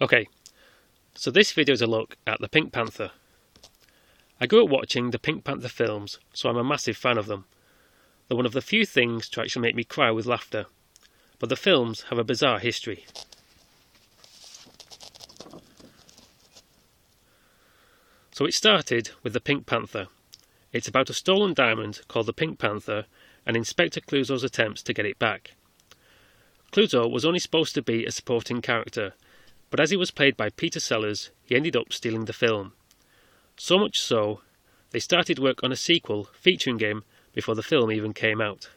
Okay, so this video is a look at the Pink Panther. I grew up watching the Pink Panther films, so I'm a massive fan of them. They're one of the few things to actually make me cry with laughter, but the films have a bizarre history. So it started with the Pink Panther. It's about a stolen diamond called the Pink Panther and Inspector Clouseau's attempts to get it back. Clouseau was only supposed to be a supporting character, but as he was played by Peter Sellers, he ended up stealing the film. So much so, they started work on a sequel featuring him before the film even came out.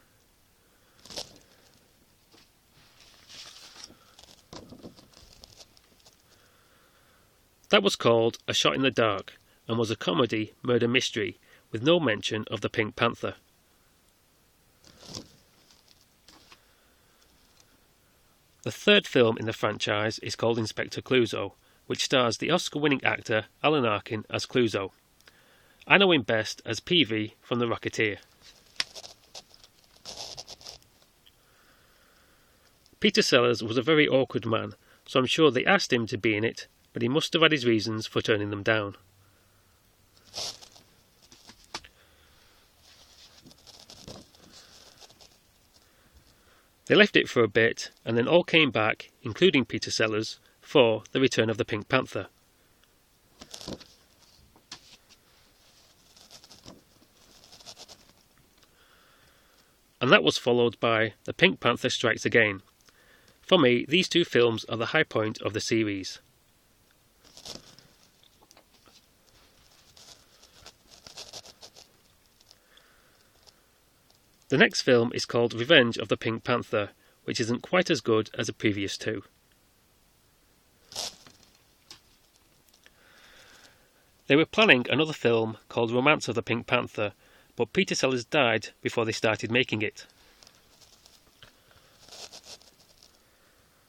That was called A Shot in the Dark and was a comedy murder mystery with no mention of the Pink Panther. The third film in the franchise is called Inspector Clouseau, which stars the Oscar-winning actor Alan Arkin as Clouseau. I know him best as Peavy from The Rocketeer. Peter Sellers was a very awkward man, so I'm sure they asked him to be in it, but he must have had his reasons for turning them down. They left it for a bit, and then all came back, including Peter Sellers, for The Return of the Pink Panther. And that was followed by The Pink Panther Strikes Again. For me, these two films are the high point of the series. The next film is called Revenge of the Pink Panther, which isn't quite as good as the previous two. They were planning another film called Romance of the Pink Panther, but Peter Sellers died before they started making it.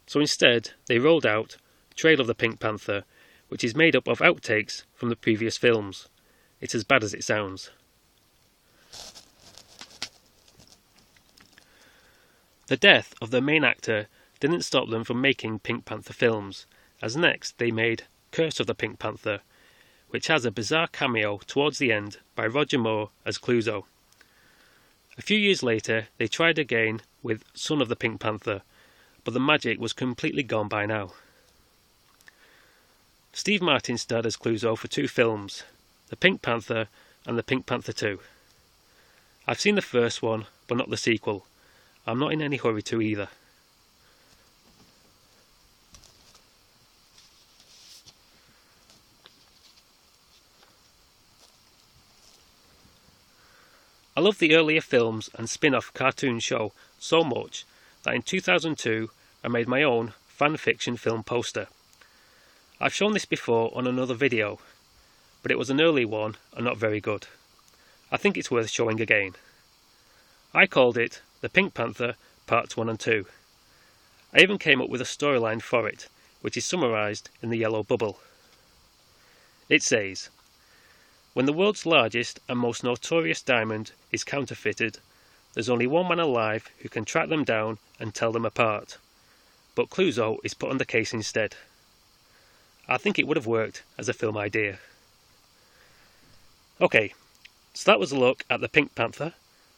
So instead, they rolled out Trail of the Pink Panther, which is made up of outtakes from the previous films. It's as bad as it sounds. The death of the main actor didn't stop them from making Pink Panther films, as next they made Curse of the Pink Panther, which has a bizarre cameo towards the end by Roger Moore as Clouseau. A few years later, they tried again with Son of the Pink Panther, but the magic was completely gone by now. Steve Martin starred as Clouseau for two films, The Pink Panther and The Pink Panther 2. I've seen the first one, but not the sequel. I'm not in any hurry to either. I love the earlier films and spin-off cartoon show so much that in 2002 I made my own fan fiction film poster. I've shown this before on another video, but it was an early one and not very good. I think it's worth showing again. I called it The Pink Panther Parts 1 and 2. I even came up with a storyline for it, which is summarised in the yellow bubble. It says, when the world's largest and most notorious diamond is counterfeited, there's only one man alive who can track them down and tell them apart. But Clouseau is put on the case instead. I think it would have worked as a film idea. Okay, so that was a look at the Pink Panther,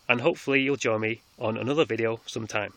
and hopefully you'll join me on another video sometime.